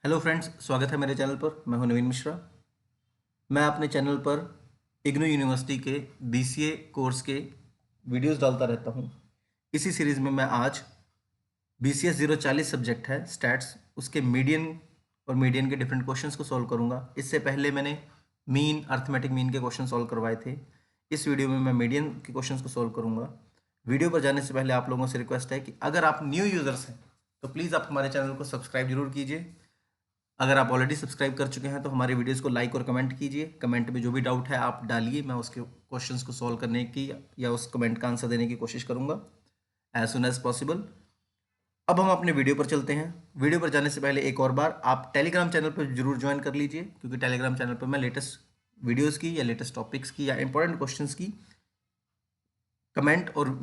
Hello friends, स्वागत है मेरे चैनल पर। मैं हूं नवीन मिश्रा। मैं अपने चैनल पर इग्नू यूनिवर्सिटी के बीसीए कोर्स के वीडियोस डालता रहता हूं। इसी सीरीज़ में मैं आज बीसीएस 040 सब्जेक्ट है स्टैट्स, उसके मीडियन और मीडियन के डिफरेंट क्वेश्चंस को सॉल्व करूंगा। इससे पहले मैंने मीन, अर्थमेटिक मीन के क्वेश्चन सॉल्व करवाए थे। इस वीडियो में मैं मीडियन के क्वेश्चंस को सॉल्व करूंगा। वीडियो पर जाने से पहले आप लोगों से रिक्वेस्ट है कि अगर आप न्यू यूज़र्स हैं तो प्लीज़ आप हमारे चैनल को सब्सक्राइब जरूर कीजिए। अगर आप ऑलरेडी सब्सक्राइब कर चुके हैं तो हमारे वीडियोस को लाइक और कमेंट कीजिए। कमेंट में जो भी डाउट है आप डालिए, मैं उसके क्वेश्चंस को सॉल्व करने की या उस कमेंट का आंसर देने की कोशिश करूंगा एज सुन एज पॉसिबल। अब हम अपने वीडियो पर चलते हैं। वीडियो पर जाने से पहले एक और बार आप टेलीग्राम चैनल पर जरूर ज्वाइन कर लीजिए, क्योंकि टेलीग्राम चैनल पर मैं लेटेस्ट वीडियोज़ की या लेटेस्ट टॉपिक्स की या इंपॉर्टेंट क्वेश्चंस की कमेंट और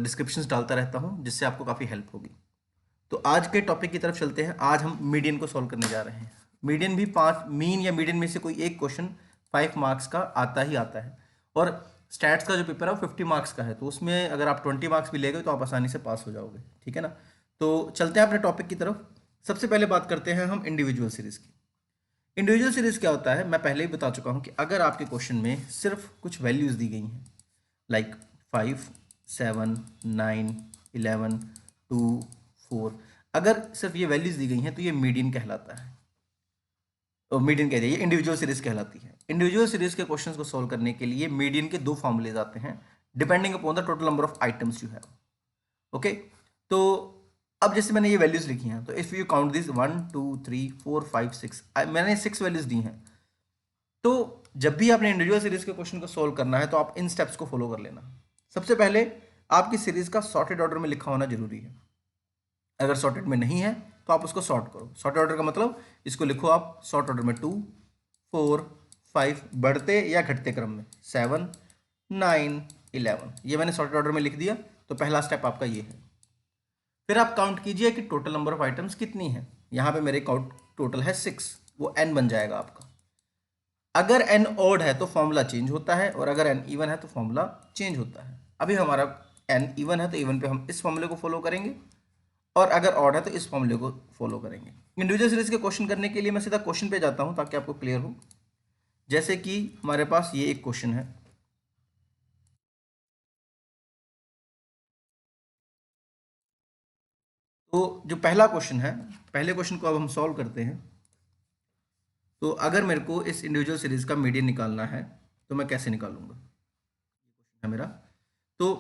डिस्क्रिप्शंस डालता रहता हूँ, जिससे आपको काफ़ी हेल्प होगी। तो आज के टॉपिक की तरफ चलते हैं। आज हम मीडियन को सॉल्व करने जा रहे हैं। मीडियन भी पांच, मीन या मीडियन में से कोई एक क्वेश्चन 5 मार्क्स का आता ही आता है। और स्टैट्स का जो पेपर है वो 50 मार्क्स का है, तो उसमें अगर आप 20 मार्क्स भी ले गए तो आप आसानी से पास हो जाओगे। ठीक है ना। तो चलते हैं अपने टॉपिक की तरफ। सबसे पहले बात करते हैं हम इंडिविजुअल सीरीज की। इंडिविजुअल सीरीज क्या होता है, मैं पहले ही बता चुका हूं कि अगर आपके क्वेश्चन में सिर्फ कुछ वैल्यूज दी गई हैं, लाइक 5, 7, 9, 11, 2, 4, अगर सिर्फ ये वैल्यूज दी गई हैं तो ये मीडियन कहलाता है। तो मीडियन कहते हैं, ये इंडिविजुअल सीरीज कहलाती है। इंडिविजुअल सीरीज के क्वेश्चंस को सॉल्व करने के लिए मीडियन के दो फॉर्मूले आते हैं, depending upon the total number of items you have. Okay. तो अब जैसे मैंने ये वैल्यूज लिखी हैं, तो इफ यू काउंट दिस 1 2 3 4 5 6, मैंने 6 वैल्यूज दी हैं। तो जब भी आपने इंडिविजुअल सीरीज के क्वेश्चन को सॉल्व करना है तो आप इन स्टेप्स को फॉलो कर लेना। सबसे पहले आपकी सीरीज का सॉर्टेड ऑर्डर में लिखा होना जरूरी है। अगर सॉर्टेड में नहीं है तो आप उसको सॉर्ट करो। सॉर्ट ऑर्डर का मतलब इसको लिखो आप सॉर्ट ऑर्डर में 2, 4, 5, बढ़ते या घटते क्रम में 7, 9, 11। ये मैंने सॉर्टेड ऑर्डर में लिख दिया। तो पहला स्टेप आपका ये है। फिर आप काउंट कीजिए कि टोटल नंबर ऑफ आइटम्स कितनी है। यहाँ पे मेरे काउंट टोटल है 6, वो n बन जाएगा आपका। अगर n ऑड है तो फॉर्मूला चेंज होता है, और अगर n इवन है तो फॉर्मूला चेंज होता है। अभी हमारा n इवन है तो इवन पे हम इस फॉर्मूले को फॉलो करेंगे, और अगर ऑड है तो इस फॉर्मूले को फॉलो करेंगे। इंडिविजुअल सीरीज के क्वेश्चन करने के लिए मैं सीधा क्वेश्चन पे जाता हूं ताकि आपको क्लियर हो। जैसे कि हमारे पास ये एक क्वेश्चन है। तो जो पहला क्वेश्चन है, पहले क्वेश्चन को अब हम सॉल्व करते हैं। तो अगर मेरे को इस इंडिविजुअल सीरीज का मीडियन निकालना है तो मैं कैसे निकालूंगा, है मेरा। तो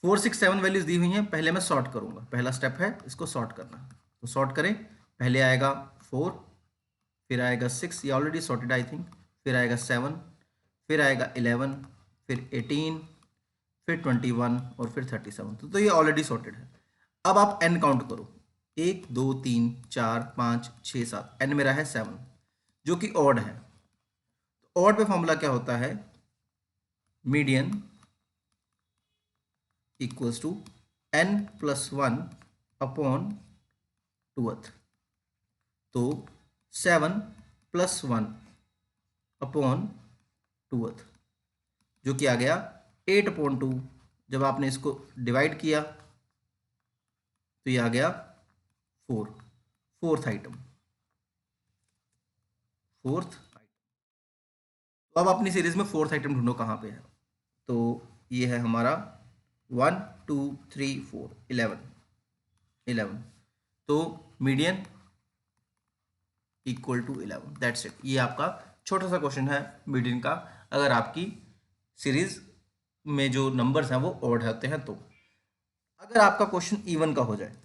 4, 6, 7 वैल्यूज दी हुई हैं, पहले मैं सॉर्ट करूंगा। पहला स्टेप है इसको सॉर्ट करना। तो सॉर्ट करें। पहले आएगा 4, फिर आएगा 6, ये ऑलरेडी सॉर्टेड आई थिंक, फिर आएगा 7, फिर आएगा 11, फिर 18, फिर 21 और फिर 37। तो ये ऑलरेडी सॉर्टेड है। अब आप एन काउंट करो, 1 2 3 4 5 6 7, एन मेरा है 7, जो कि ऑड है। तो ऑड पे फॉर्मूला क्या होता है, median equals to n+1 upon 2th। तो 7+1 अपॉन 2th, जो कि आ गया 8/2। जब आपने इसको डिवाइड किया तो ये आ गया 4, फोर्थ आइटम, फोर्थ। तो अब अपनी सीरीज में फोर्थ आइटम ढूंढो कहाँ पे है। तो ये है हमारा 1 2 3 4, 11। तो median equal to 11, that's it. ये आपका छोटा सा क्वेश्चन है मीडियन का, अगर आपकी सीरीज में जो नंबर्स हैं वो ऑड होते हैं तो। अगर आपका क्वेश्चन इवन का हो जाए,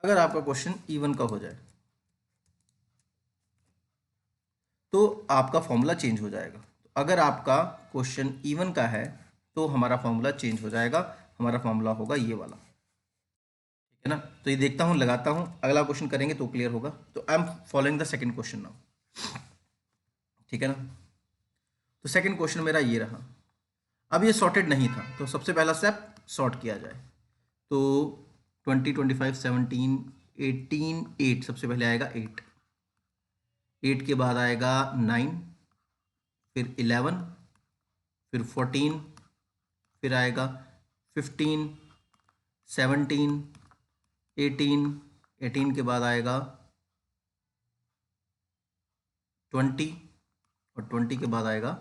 अगर आपका क्वेश्चन इवन का हो जाए तो आपका फॉर्मूला चेंज हो जाएगा। तो अगर आपका क्वेश्चन इवन का है तो हमारा फॉर्मूला चेंज हो जाएगा। हमारा फॉर्मूला होगा ये वाला। ठीक है ना। तो ये देखता हूँ, लगाता हूँ, अगला क्वेश्चन करेंगे तो क्लियर होगा। तो I am following the second question now. ठीक है ना। तो सेकंड क्वेश्चन मेरा ये रहा। अब ये सॉर्टेड नहीं था तो सबसे पहला स्टेप सॉर्ट किया जाए। तो 20, 25, 17, 18, 8, सबसे पहले आएगा 8। 8 के बाद आएगा 9, फिर 11, फिर 14, फिर आएगा 15, 17, 18, 18 के बाद आएगा 20 और 20 के बाद आएगा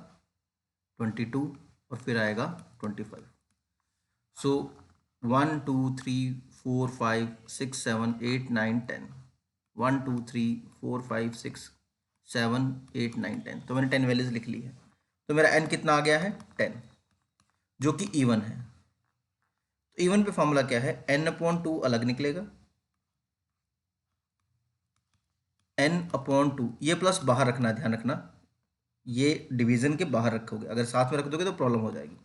22 और फिर आएगा 25। सो 1 2 3 4 5 6 7 8 9 10, 1 2 3 4 5 6 7 8 9 10। तो मैंने 10 वैल्यूज लिख ली है। तो मेरा n कितना आ गया है 10, जो कि इवन है। तो इवन पे फॉर्मूला क्या है, n/2 अलग निकलेगा, n/2, ये प्लस बाहर रखना, ध्यान रखना ये डिवीजन के बाहर रखोगे, अगर साथ में रख दोगे तो प्रॉब्लम हो जाएगी।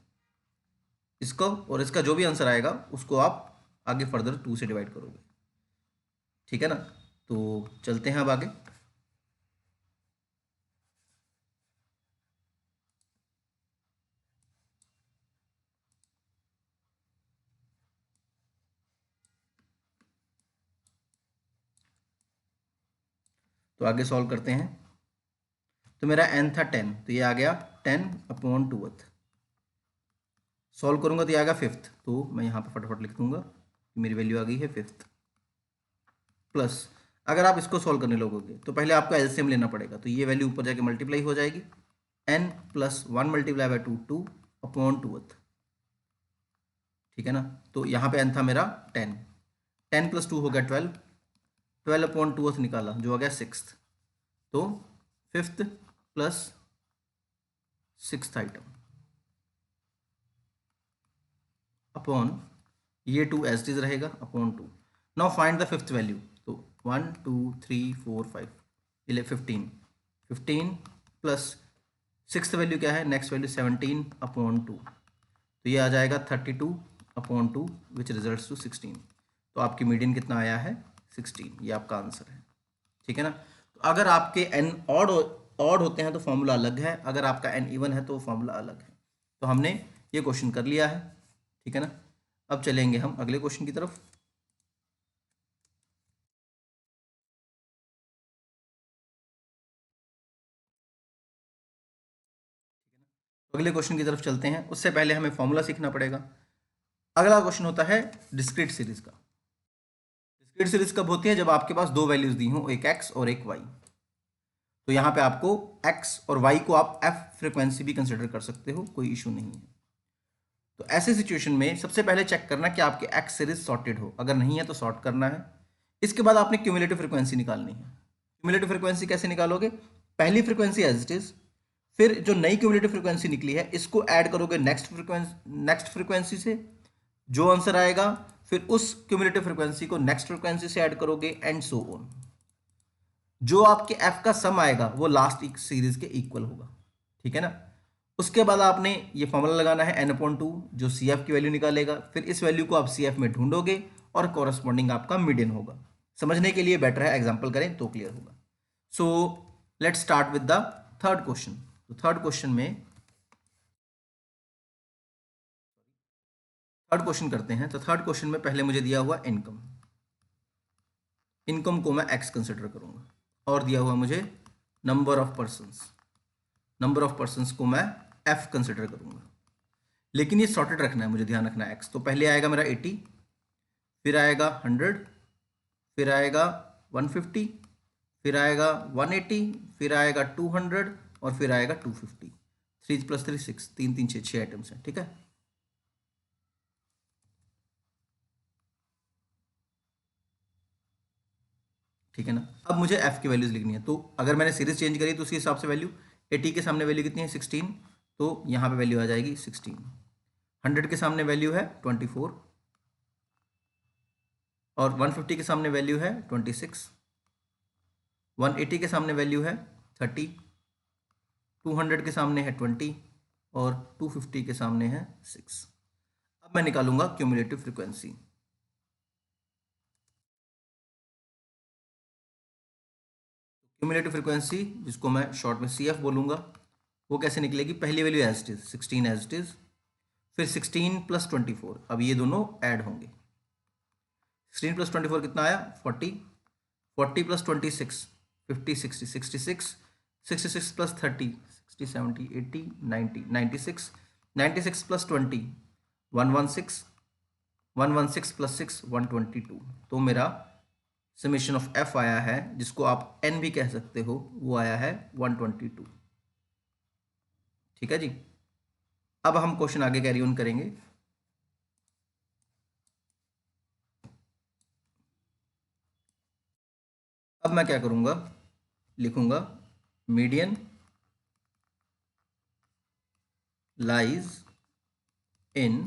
इसको और इसका जो भी आंसर आएगा उसको आप आगे फर्दर 2 से डिवाइड करोगे, ठीक है ना। तो चलते हैं अब आगे। तो आगे सॉल्व करते हैं। तो मेरा n था 10, तो ये आ गया 10/2। सॉल्व करूंगा तो ये आएगा 5th, तो मैं यहाँ पे फटाफट लिख दूंगा कि मेरी वैल्यू आ गई है 5th। प्लस अगर आप इसको सॉल्व करने लगोगे तो पहले आपको एलसीएम लेना पड़ेगा, तो ये वैल्यू ऊपर जाके मल्टीप्लाई हो जाएगी, n + 1 × 2 2/2, ठीक है ना। तो यहाँ पे n था मेरा 10, 10 + 2 हो गया 12, 12/2 निकाला जो हो गया 6th। तो 5th + 6th आइटम अपॉन ये 2 एज इट इज रहेगा upon 2। Now find the 5th value. तो 1 2 3 4 5 15, 15 प्लस 6th वैल्यू क्या है, नेक्स्ट वैल्यू 17/2, तो ये आ जाएगा 32/2 विच रिजल्ट्स टू 16। तो आपकी मीडियन कितना आया है 16, ये आपका आंसर है, ठीक है ना। तो अगर आपके n ऑड होते हैं तो फॉर्मूला अलग है, अगर आपका n इवन है तो फॉर्मूला अलग है। तो हमने ये क्वेश्चन कर लिया है, ठीक है ना। अब चलेंगे हम अगले क्वेश्चन की तरफ। अगले क्वेश्चन की तरफ चलते हैं, उससे पहले हमें फॉर्मूला सीखना पड़ेगा। अगला क्वेश्चन होता है डिस्क्रीट सीरीज का। डिस्क्रीट सीरीज कब होती है, जब आपके पास दो वैल्यूज दी हो, एक x और एक y। तो यहाँ पे आपको x और y को आप f फ्रिक्वेंसी भी कंसिडर कर सकते हो, कोई इशू नहीं है। तो ऐसे सिचुएशन में सबसे पहले चेक करना कि आपके x सीरीज सॉर्टेड हो, अगर नहीं है तो सॉर्ट करना है। इसके बाद आपने क्यूमुलेटिव फ्रिक्वेंसी निकालनी है। क्यूमुलेटिव फ्रिक्वेंसी कैसे निकालोगे, पहली फ्रिक्वेंसी एज इट इज, फिर जो नई क्यूमुलेटिव फ्रिक्वेंसी निकली है इसको ऐड करोगे नेक्स्ट फ्रिक्वेंसी से, जो आंसर आएगा फिर उस क्यूमुलेटिव फ्रिक्वेंसी को नेक्स्ट फ्रिक्वेंसी से ऐड करोगे एंड सो ऑन। जो आपके f का सम आएगा वो लास्ट सीरीज के इक्वल होगा, ठीक है ना। उसके बाद आपने ये फॉर्मूला लगाना है n/2 जो CF की वैल्यू निकालेगा, फिर इस वैल्यू को आप CF में ढूंढोगे और कॉरस्पॉन्डिंग आपका मीडियन होगा। समझने के लिए बेटर है एग्जांपल करें तो क्लियर होगा। So let's start with the third question. तो थर्ड क्वेश्चन करते हैं। तो थर्ड क्वेश्चन में पहले मुझे दिया हुआ इनकम को मैं x कंसिडर करूंगा, और दिया हुआ मुझे नंबर ऑफ पर्सन्स को मैं f कंसिडर करूंगा। लेकिन ये सॉर्टेड रखना है, मुझे ध्यान रखना है x। तो पहले आएगा मेरा 80, फिर आएगा 100, फिर आएगा 150, फिर आएगा 180, फिर आएगा 200 और फिर आएगा 250। 3 + 3 6, 3 3 6 6 आइटम्स हैं, ठीक है। ठीक है ना। अब मुझे f की वैल्यूज लिखनी है। तो अगर मैंने सीरीज चेंज करी तो उसी हिसाब से वैल्यू 80 के सामने वैल्यू कितनी है 16, तो यहाँ पे वैल्यू आ जाएगी 16। 100 के सामने वैल्यू है 24 और 150 के सामने वैल्यू है 26, 180 के सामने वैल्यू है 30, 200 के सामने है 20 और 250 के सामने है 6। अब मैं निकालूंगा क्यूमुलेटिव फ्रिक्वेंसी। क्यूमुलेटिव फ्रिक्वेंसी जिसको मैं शॉर्ट में CF बोलूंगा, वो कैसे निकलेगी, पहली value as it is 16 as it is, फिर 16 + 24, अब ये दोनों ऐड होंगे। 16 + 24 कितना आया 40, 40 + 26 50 60 66, 66 + 30 60 70 80 90 96, 96 + 20 116, 116 प्लस 6 122। तो मेरा समेशन ऑफ एफ आया है, जिसको आप एन भी कह सकते हो, वो आया है 122। ठीक है जी। अब हम क्वेश्चन आगे कैरी ऑन करेंगे। अब मैं क्या करूंगा, लिखूंगा मीडियन लाइज इन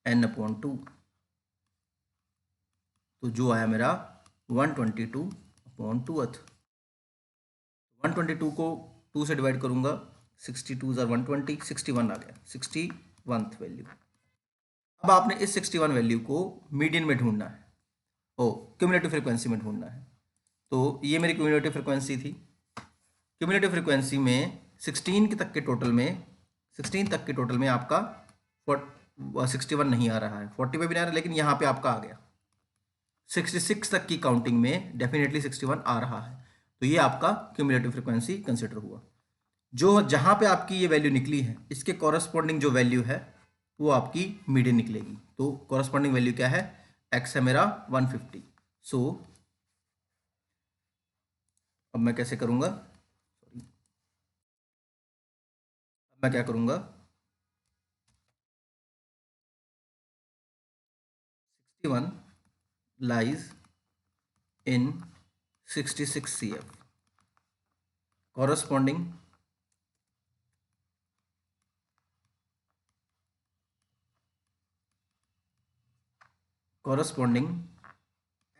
n/2। तो जो आया मेरा 122/2। 122 को 2 से डिवाइड करूंगा, 62 ज़र 120, 61 आ गया, 61th वैल्यू। अब आपने इस 61 वैल्यू को मीडियन में ढूंढना है, ओ क्यूमुलेटिव फ्रीक्वेंसी में ढूंढना है। तो ये मेरी क्यूमुलेटिव फ्रीक्वेंसी थी। क्यूमुलेटिव फ्रीक्वेंसी में 16 के तक के टोटल में 16 तक के टोटल में आपका 61 नहीं आ रहा है, 40 पे भी नहीं आ रहा, लेकिन यहाँ पे आपका आ गया। 66 तक की काउंटिंग में डेफिनेटली 61 आ रहा है। तो ये आपका क्यूमुलेटिव फ्रीक्वेंसी कंसिडर हुआ। जो जहां पे आपकी ये वैल्यू निकली है, इसके कॉरस्पॉन्डिंग जो वैल्यू है वो आपकी मीडियन निकलेगी। तो कॉरस्पॉन्डिंग वैल्यू क्या है, एक्स है मेरा 150। सो अब मैं कैसे करूंगा, अब मैं क्या करूंगा, 61 lies in 66 CF corresponding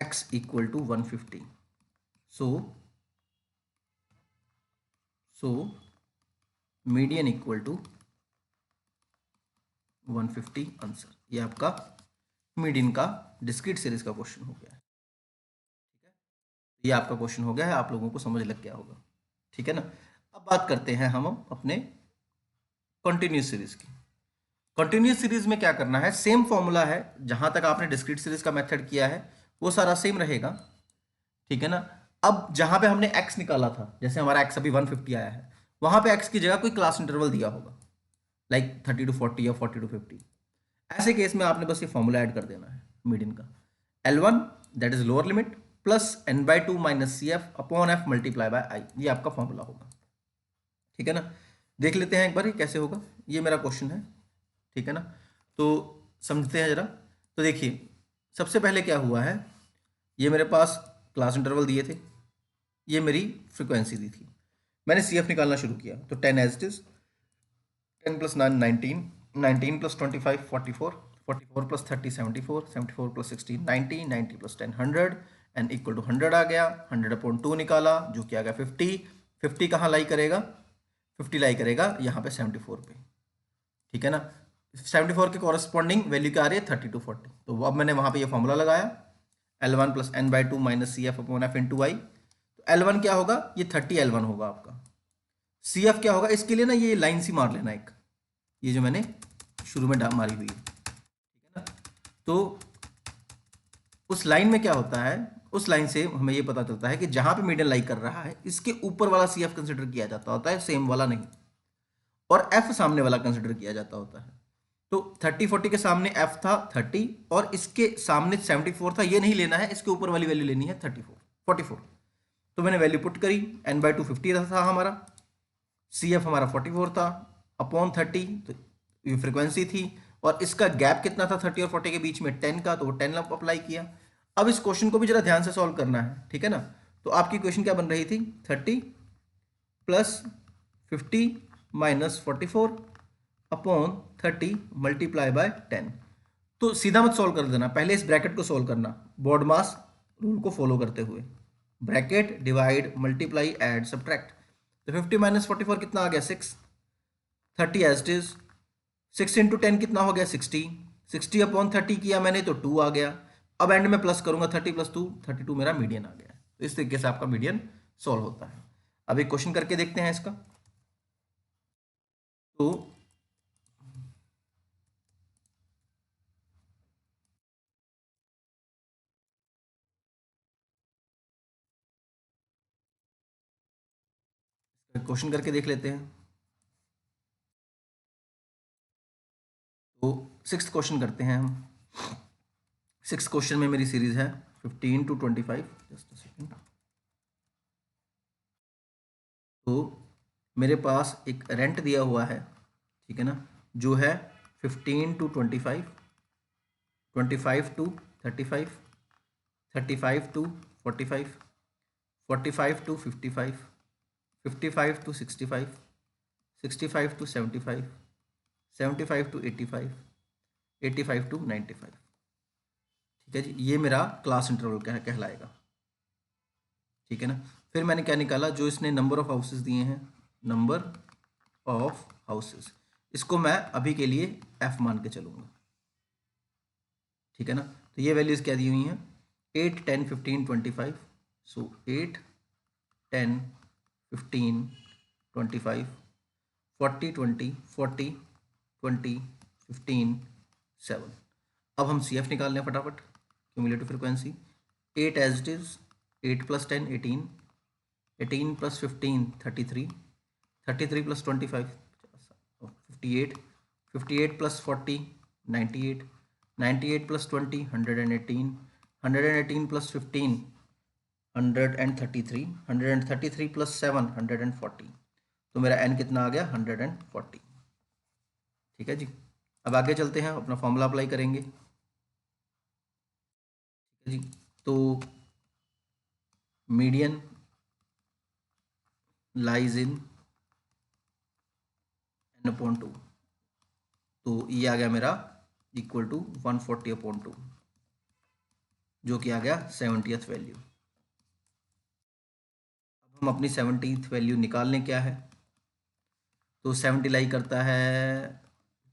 x equal to 150। So median equal to 150 answer. ये आपका मीडियन का डिस्क्रीट सीरीज का क्वेश्चन हो गया है। ठीक है, ये आपका क्वेश्चन हो गया है, आप लोगों को समझ लग गया होगा। ठीक है ना। अब बात करते हैं हम अपने कंटिन्यूस सीरीज की। कंटिन्यूस सीरीज में क्या करना है, सेम फॉर्मूला है, जहां तक आपने डिस्क्रीट सीरीज का मेथड किया है वो सारा सेम रहेगा। ठीक है ना। अब जहां पे हमने x निकाला था, जैसे हमारा x अभी 150 आया है, वहां पे x की जगह कोई क्लास इंटरवल दिया होगा, लाइक 30 to 40 या 40 to 50। ऐसे केस में आपने बस ये फॉर्मूला ऐड कर देना है मीडियन का, L1 that is lower limit plus n/2 minus CF upon f multiply by i. ये आपका फॉर्मूला होगा। ठीक है ना। देख लेते हैं एक बार ये कैसे होगा। ये मेरा क्वेश्चन है। ठीक है ना। तो समझते हैं जरा। तो देखिए, सबसे पहले क्या हुआ है, ये मेरे पास क्लास इंटरवल दिए थे, ये मेरी फ्रीक्वेंसी दी थी, मैंने CF निकालना शुरू किया। तो 10 as it is, 10 plus 9 19, 19 plus 25 44, 44 plus 30 74, 74 plus 16 90, 90 plus 10 100 and equal to 100 आ गया। 100/2 निकाला जो कि आ गया 50। 50 कहाँ लाई करेगा, 50 लाई करेगा यहाँ पे 74 पे। ठीक है ना। 74 के कॉरस्पॉन्डिंग वैल्यू क्या आ रही है, 30 to 40। तो अब मैंने वहाँ पे ये फॉर्मूला लगाया, L1 plus n/2 minus CF upon f into i. तो L1 क्या होगा, ये 30 L1 होगा आपका। CF क्या होगा, इसके लिए ना ये लाइन सी मार लेना एक, ये जो मैंने शुरू में मारी हुई है। ठीक है ना। तो उस लाइन में क्या होता है, उस लाइन से हमें ये पता चलता है कि जहां पे मीडियन लाई कर रहा है, इसके ऊपर वाला CF कंसिडर किया जाता होता है, सेम वाला नहीं, और F सामने वाला कंसिडर किया जाता होता है। तो 30 40 के सामने F था 30 और इसके सामने 74 था, ये नहीं लेना है, इसके ऊपर वाली वैल्यू लेनी है 34 44। तो मैंने वैल्यू पुट करी, n/2 50 था हमारा, CF हमारा 44 था अपॉन 30, तो ये फ्रीक्वेंसी थी, और इसका गैप कितना था 30 और 40 के बीच में, 10 का, तो वो 10 अप्लाई किया। अब इस क्वेश्चन को भी जरा ध्यान से सॉल्व करना है। ठीक है ना। तो आपकी क्वेश्चन क्या बन रही थी, 30 plus 50 minus 44 upon 30 multiply by 10। तो सीधा मत सॉल्व कर देना, पहले इस ब्रैकेट को सॉल्व करना, बॉड मास रूल को फॉलो करते हुए, bracket divide multiply add subtract. तो 50 माइनस 44 कितना आ गया, 6, 30 एज इट इज, 6 इंटू 10 कितना हो गया, 60, 60 अपॉन 30 किया मैंने तो 2 आ गया। अब एंड में प्लस करूंगा, 30 प्लस 2 32 मेरा मीडियन आ गया। तो इस तरीके से आपका मीडियन सॉल्व होता है। अब एक क्वेश्चन करके देखते हैं इसका। तो क्वेश्चन करके देख लेते हैं। तो सिक्स्थ क्वेश्चन करते हैं हम। सिक्स्थ क्वेश्चन में मेरी सीरीज है 15 to 25। Just a second. तो मेरे पास एक रेंट दिया हुआ है, ठीक है ना, जो है 15 to 25, 25 to 35, 35 to 45, 45 to 55, 55 to 65, 65 to 75, 75 to 85, 85 to 95। ठीक है जी, ये मेरा क्लास इंटरवल कहलाएगा। ठीक है ना। फिर मैंने क्या निकाला, जो इसने नंबर ऑफ हाउसेस दिए हैं, नंबर ऑफ हाउसेस, इसको मैं अभी के लिए एफ मान के चलूँगा। ठीक है ना। तो ये वैल्यूज़ क्या दी हुई हैं, 8, 10, 15, 25। सो 8, 10, 15, 25, 40, 20, 40, 20, 15, 7। अब हम सी एफ निकाल लें फटाफट, cumulative frequency. 8 as it is, 8 + 10 18, 18 + 15 33, 33 + 25 58, 58 + 40 98, 98 + 20 118, 118 + 15 133, 133 + 7 140। तो मेरा n कितना आ गया, 140। ठीक है जी। अब आगे चलते हैं, अपना फॉर्मूला अप्लाई करेंगे। ठीक है जी। तो मीडियन लाइज इन n/2, तो ये आ गया मेरा इक्वल टू 140/2, जो कि आ गया 70th वैल्यू। अब हम अपनी 70th वैल्यू निकाल लें, क्या है, तो 70 लाई करता है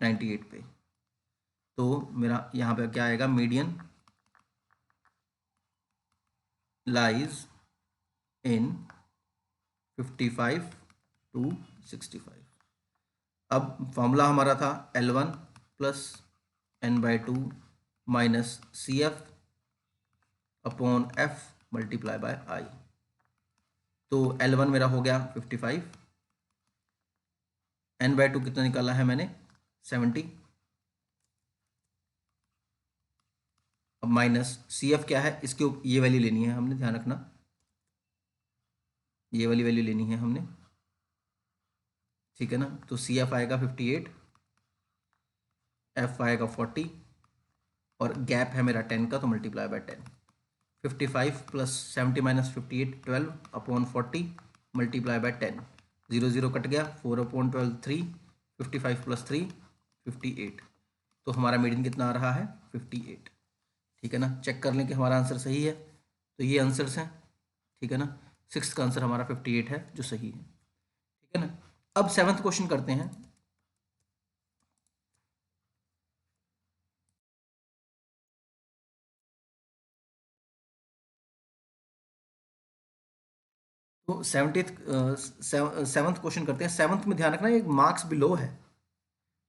98 पे। तो मेरा यहाँ पे क्या आएगा, मीडियन लाइज इन 55 to 65। अब फॉर्मूला हमारा था L1 + n/2 minus CF upon F multiply by I। तो L1 मेरा हो गया 55, n/2 कितना निकाला है मैंने, 70। अब माइनस CF क्या है, इसके ये वैल्यू लेनी है हमने, ध्यान रखना, ये वाली वैल्यू लेनी है हमने। ठीक है ना। तो CF आएगा 58, F आएगा 40, और गैप है मेरा 10 का, तो multiply by 10। 55 + 70 - 58 12/40 multiply by 10। 0 0 cut गया, 4/12 3, 55 + 3 58। तो हमारा मीडियन कितना आ रहा है, 58। ठीक है ना। चेक कर लें कि हमारा आंसर सही है। तो ये आंसर्स हैं। ठीक है ना। सिक्स्थ का आंसर हमारा 58 है, जो सही है। ठीक है ना। अब सेवन्थ क्वेश्चन करते हैं। तो सेवन्थ क्वेश्चन करते हैं। सेवन्थ में ध्यान रखना, एक मार्क्स बिलो है,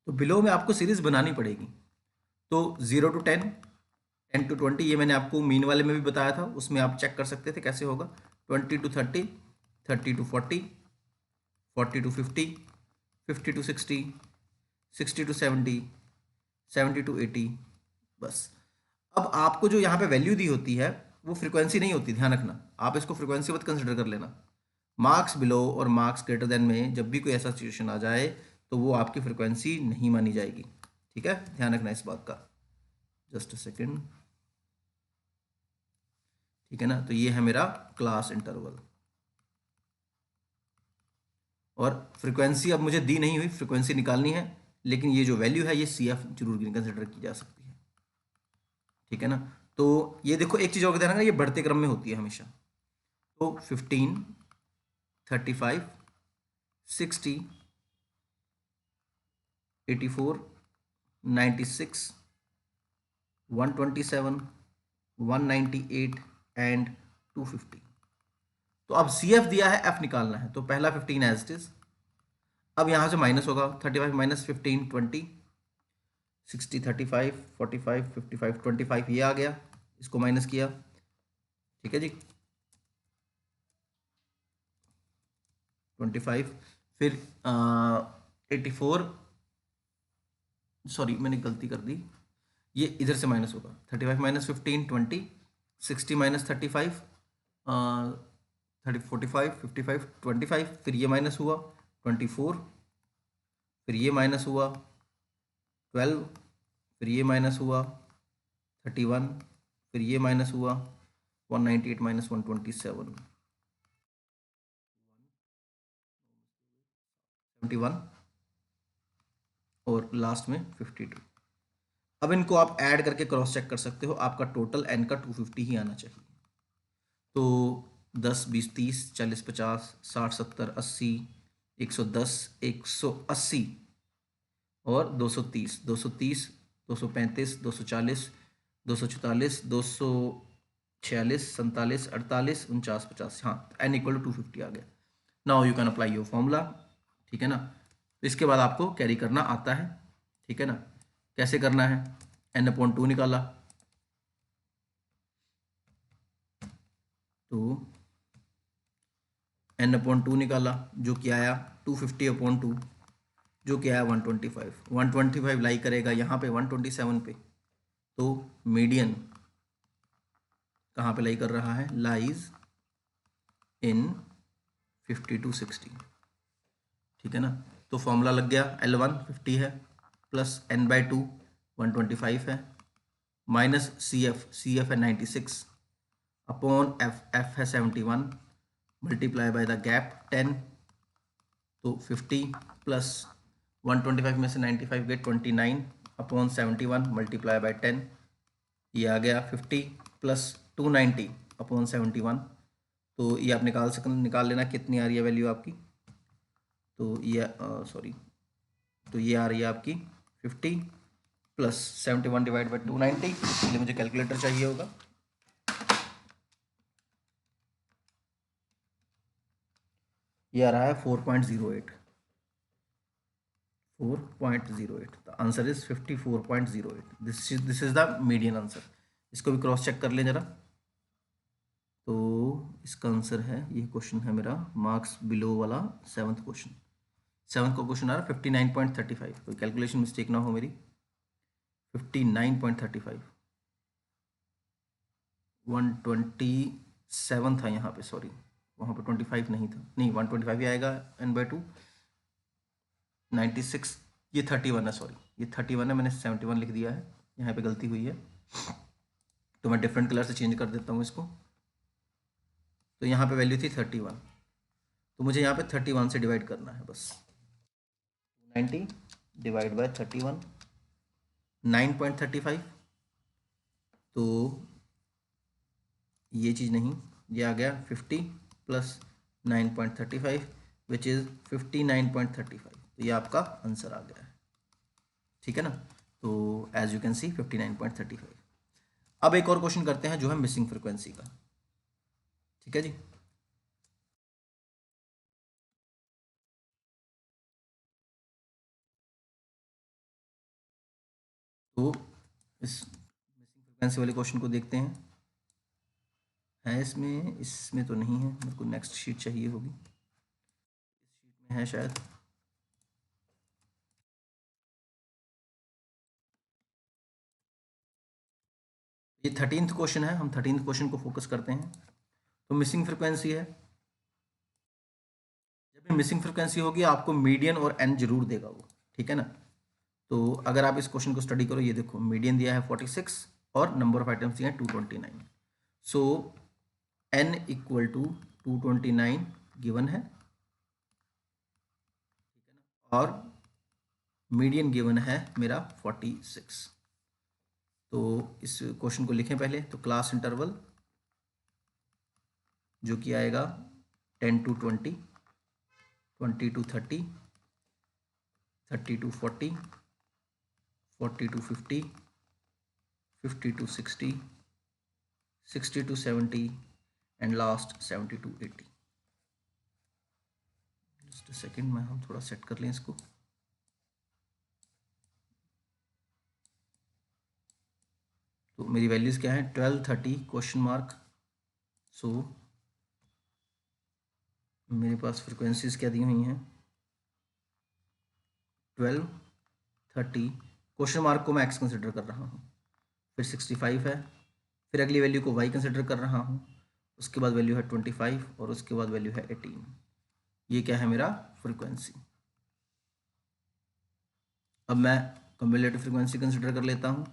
तो बिलो में आपको सीरीज बनानी पड़ेगी। तो 0 to 10, 10 to 20, ये मैंने आपको मीन वाले में भी बताया था, उसमें आप चेक कर सकते थे कैसे होगा। 20 to 30, 30 to 40, 40 to 50, 50 to 60, 60 to 70, 70 to 80। बस। अब आपको जो यहाँ पे वैल्यू दी होती है, वो फ्रीक्वेंसी नहीं होती, ध्यान रखना, आप इसको फ्रीक्वेंसी मत कंसिडर कर लेना। मार्क्स बिलो और मार्क्स ग्रेटर देन में जब भी कोई ऐसा सिचुएशन आ जाए, तो वो आपकी फ्रीक्वेंसी नहीं मानी जाएगी। ठीक है, ध्यान रखना इस बात का। Just a second. ठीक है ना। तो ये है मेरा क्लास इंटरवल, और फ्रीक्वेंसी अब मुझे दी नहीं हुई, फ्रीक्वेंसी निकालनी है, लेकिन ये जो वैल्यू है, ये CF जरूर कंसिडर की जा सकती है। ठीक है ना। तो ये देखो, एक चीज़ और ध्यान रखना, ये बढ़ते क्रम में होती है हमेशा। तो 15, 35, 60, 84, 96, 127, 198 एंड 250। तो अब CF दिया है, F निकालना है, तो पहला 15 एज इट इज। अब यहाँ से माइनस होगा, 35 - 15 20, 60 35 45 55 25, ये आ गया, इसको माइनस किया। ठीक है जी। 25, फिर 84, सॉरी मैंने गलती कर दी, ये इधर से माइनस होगा, 35 माइनस 15 20, 60 माइनस 35 30 45 55 25, फिर ये माइनस हुआ 24, फिर ये माइनस हुआ 12, फिर ये माइनस हुआ 31, फिर ये माइनस हुआ 198 माइनस 127, 71 और लास्ट में 52। अब इनको आप ऐड करके क्रॉस चेक कर सकते हो, आपका टोटल एन का 250 ही आना चाहिए। तो 10 20 30 40 50 60 70 80 110 180 और 230 230 235 240 244 246 47 48 49 50, हाँ एन इक्वल टू 250 आ गया। Now you can apply your formula, ठीक है ना। तो इसके बाद आपको कैरी करना आता है, ठीक है ना। कैसे करना है, n/2 निकाला तो n/2 निकाला, जो कि आया 250/2, जो कि आया 125। 125 लाई करेगा यहाँ पे 127 पे, तो मीडियन कहाँ पे लाई कर रहा है, लाइज इन 5260, ठीक है ना। तो फॉर्मूला लग गया, L1 50 है प्लस n/2 125 है, माइनस सी एफ है 96 अपॉन एफ है 71, मल्टीप्लाई बाय द गैप 10, तो 50 प्लस 125 में से 95 गए 29 अपॉन 71 मल्टीप्लाई बाय 10, ये आ गया 50 प्लस 290 अपॉन 71। तो ये आप निकाल लेना कितनी आ रही है वैल्यू आपकी। तो ये सॉरी, तो ये आ रही है आपकी 50 प्लस 71 डिवाइड बाई 290, इसलिए मुझे कैलकुलेटर चाहिए होगा। ये आ रहा है 4.08, 4.08। The answer is 54.08। This is the median answer. इसको भी क्रॉस चेक कर लें जरा। तो इसका आंसर है, ये क्वेश्चन है मेरा मार्क्स बिलो वाला 7th क्वेश्चन। 7th का क्वेश्चन आ रहा है 59.35, कोई कैलकुलेशन मिस्टेक ना हो मेरी। 59.35, 127 था यहाँ पे, सॉरी वहाँ पे 25 नहीं था, नहीं 125 ही आएगा n/2। 96, ये 31 है, सॉरी ये 31 है, मैंने 71 लिख दिया है, यहाँ पे गलती हुई है, तो मैं डिफरेंट कलर से चेंज कर देता हूँ इसको। तो यहाँ पे वैल्यू थी 31, तो मुझे यहाँ पे 31 से डिवाइड करना है बस। 90 डिवाइड बाय 31, 9.35, तो ये चीज़ नहीं, ये आ गया 50 प्लस 9.35 विच इज़ 59.35। तो ये आपका आंसर आ गया है, ठीक है ना। तो एज यू कैन सी 59.35। अब एक और क्वेश्चन करते हैं जो है मिसिंग फ्रिक्वेंसी का, ठीक है जी। तो इस मिसिंग फ्रिक्वेंसी वाले क्वेश्चन को देखते हैं। है इसमें तो नहीं है, मेरे को नेक्स्ट शीट चाहिए होगी, इस शीट में है शायद। ये 13th क्वेश्चन है, हम 13th क्वेश्चन को फोकस करते हैं। तो मिसिंग फ्रिक्वेंसी है, जब भी मिसिंग फ्रिक्वेंसी होगी आपको मीडियन और एन जरूर देगा वो, ठीक है ना। तो अगर आप इस क्वेश्चन को स्टडी करो, ये देखो मीडियन दिया है 46 और नंबर ऑफ आइटम्स दिए हैं 229। सो एन इक्वल टू 229 गिवन है, और मीडियन गिवन है मेरा 46। तो इस क्वेश्चन को लिखें पहले, तो क्लास इंटरवल जो कि आएगा 10 to 20, 20 to 30, 30 to 40, 40 to 50, 50 to 60, 60 to 70 and last 70 to 80। Just second में हम थोड़ा सेट कर लें इसको। तो मेरी वैल्यूज़ क्या है, 12 30 क्वेश्चन मार्क। सो मेरे पास फ्रिक्वेंसीज क्या दी हुई हैं, 12 30 क्वेश्चन मार्क को मैं x कंसिडर कर रहा हूँ, फिर 65 है, फिर अगली वैल्यू को y कंसिडर कर रहा हूँ, उसके बाद वैल्यू है 25 और उसके बाद वैल्यू है 18। ये क्या है मेरा फ्रीक्वेंसी। अब मैं कम्युलेटिव फ्रीक्वेंसी कंसिडर कर लेता हूँ,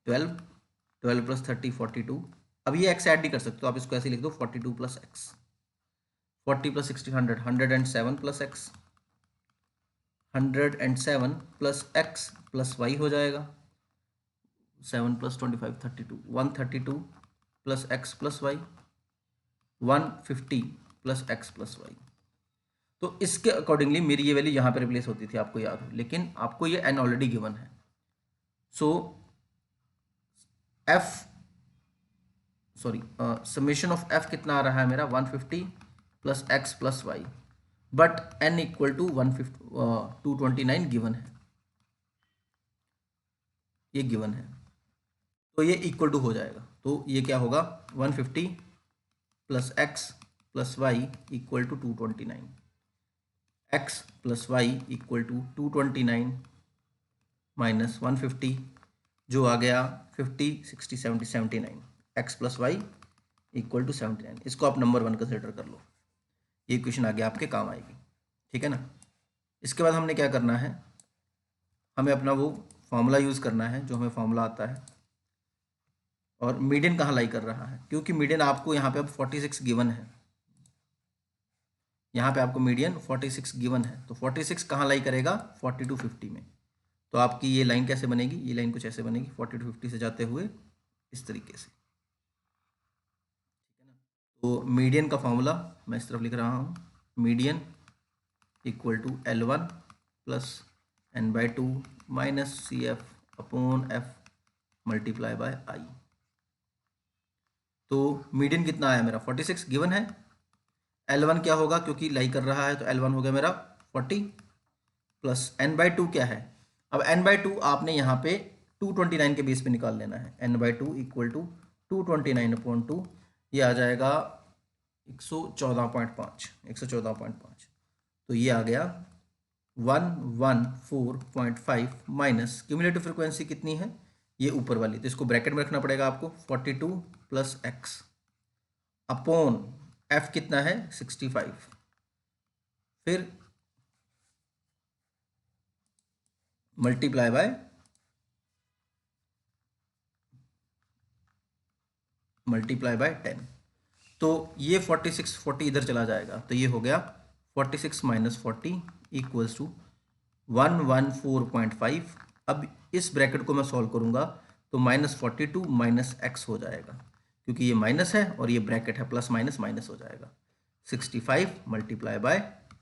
12 प्लस 30 42। अब ये x ऐड नहीं कर सकते तो आप इसको ऐसे लिख दो 42 plus x, 40 plus 60 100, 107 plus x, 107 plus x plus y हो जाएगा, 7 plus 25 32, 132 plus x plus y, 150 plus x plus y। तो इसके अकॉर्डिंगली मेरी ये वैल्यू यहाँ पे रिप्लेस होती थी, आपको याद हो, लेकिन आपको ये n ऑलरेडी गिवन है। So f sorry summation of f कितना आ रहा है मेरा 150 plus x plus y, but n equal to 229 given है, ये गिवन है, तो ये इक्वल टू हो जाएगा। तो ये क्या होगा 150 plus x plus y equal to 229, x plus y equal to 229 minus 150 जो आ गया 50 60 70 79, x plus y equal to 79। इसको आप नंबर 1 कंसिडर कर लो, ये क्वेश्चन आगे आपके काम आएगी, ठीक है ना। इसके बाद हमने क्या करना है, हमें अपना वो फॉर्मूला यूज़ करना है जो हमें फॉर्मूला आता है। और मीडियन कहाँ लाई कर रहा है, क्योंकि मीडियन आपको यहाँ पे अब 46 गिवन है, यहाँ पे आपको मीडियन 46 गिवन है, तो 46 कहाँ लाई करेगा 40 टू 50 में। तो आपकी ये लाइन कैसे बनेगी, ये लाइन कुछ ऐसे बनेगी 40 टू 50 से जाते हुए इस तरीके से, ठीक है ना। तो मीडियन का फॉर्मूला मैं इस तरफ लिख रहा हूँ, median equal to L1 plus n/2 minus CF upon F multiply by I। तो मीडियन कितना आया मेरा 46 गिवन है, L1 क्या होगा क्योंकि लाई कर रहा है तो L1 हो गया मेरा 40 प्लस n/2 क्या है, अब n/2 आपने यहाँ पे 229 के बेस पे निकाल लेना है, n/2 इक्वल टू 229/2, ये आ जाएगा 114.5, 114.5। तो ये आ गया 114.5 माइनस क्यूमुलेटिव फ्रिक्वेंसी कितनी है, ये ऊपर वाली, तो इसको ब्रैकेट में रखना पड़ेगा आपको 42 प्लस एक्स अपॉन एफ कितना है 65, फिर मल्टीप्लाई बाय मल्टीप्लाई बाय 10। तो ये 46 40 इधर चला जाएगा, तो ये हो गया 46 माइनस 40 इक्वल्स टू 114.5। अब इस ब्रैकेट को मैं सॉल्व करूंगा तो -42 माइनस एक्स हो जाएगा, क्योंकि ये माइनस है और ये ब्रैकेट है, प्लस माइनस माइनस हो जाएगा, 65 मल्टीप्लाई बाय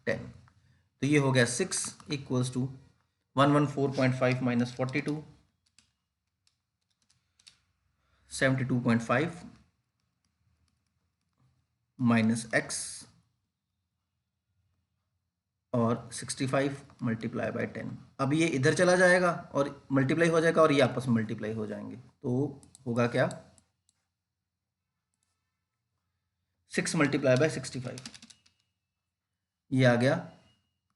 10। तो ये हो गया 6 equals to 114.5 minus 42 72.5 minus x और 65 मल्टीप्लाई बाय 10। अब ये इधर चला जाएगा और मल्टीप्लाई हो जाएगा और ये आपस में मल्टीप्लाई हो जाएंगे, तो होगा क्या 6 मल्टीप्लाई बाय 65, ये आ गया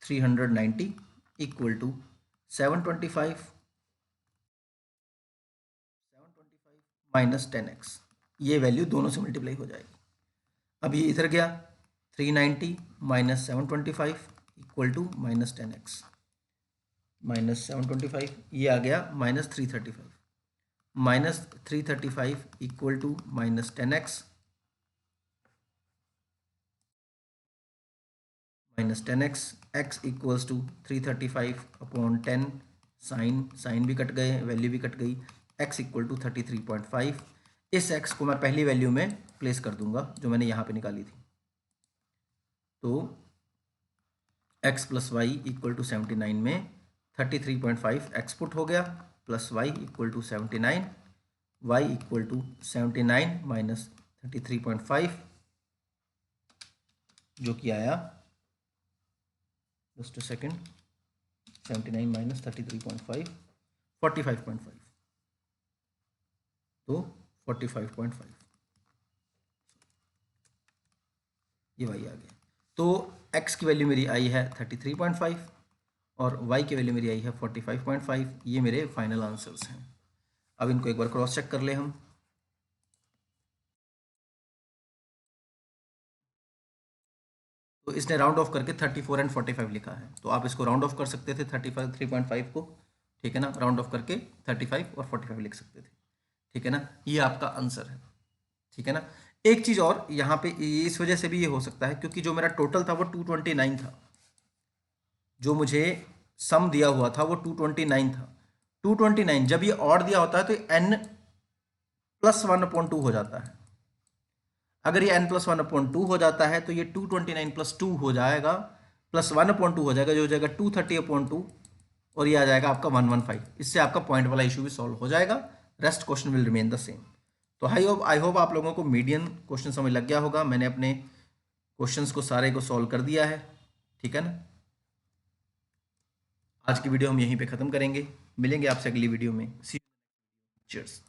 390 इक्वल टू 725 माइनस 10x, ये वैल्यू दोनों से मल्टीप्लाई हो जाएगी। अब ये इधर गया 390 minus 725 equal to minus 10x, minus 725, ये आ गया minus 335, minus 335 equal to minus 10x, minus 10x, x equals to 335 upon 10, sign भी कट गए, वैल्यू भी कट गई, x इक्वल टू 33.5। इस x को मैं पहली वैल्यू में प्लेस कर दूंगा जो मैंने यहाँ पे निकाली थी, तो x plus y equal to 79 में 33.5 एक्स पुट हो गया, plus y equal to 79, y equal to 79 minus 33.5 जो कि आया जस्ट अ सेकेंड 79 माइनस 33.5 45.5, तो 45.5 ये y आ गया। तो x की वैल्यू मेरी आई है 33.5 और y की वैल्यू मेरी आई है 45.5। ये मेरे फाइनल आंसर्स हैं। अब इनको एक बार क्रॉस चेक कर ले हम। तो इसने राउंड ऑफ करके 34 एंड 45 लिखा है, तो आप इसको राउंड ऑफ कर सकते थे 35 3.5 को, ठीक है ना, राउंड ऑफ करके 35 और 45 लिख सकते थे, ठीक है ना। ये आपका आंसर है, ठीक है ना। एक चीज और यहाँ पे इस वजह से भी ये हो सकता है क्योंकि जो मेरा टोटल था वो 229 था, जो मुझे सम दिया हुआ था वो 229 था। 229 जब ये ऑड दिया होता है तो n प्लस 1/2 हो जाता है। अगर ये n प्लस 1/2 हो जाता है तो ये 229 प्लस 2 हो जाएगा, प्लस 1/2 हो जाएगा, जो हो जाएगा 230/2, और ये आ जाएगा आपका 115। इससे आपका पॉइंट वाला इशू भी सॉल्व हो जाएगा। Rest question will remain the same. तो आई होप आप लोगों को मीडियन क्वेश्चन समझ लग गया होगा। मैंने अपने क्वेश्चंस को सारे को सॉल्व कर दिया है, ठीक है ना। आज की वीडियो हम यहीं पे ख़त्म करेंगे, मिलेंगे आपसे अगली वीडियो में। सी, चीयर्स।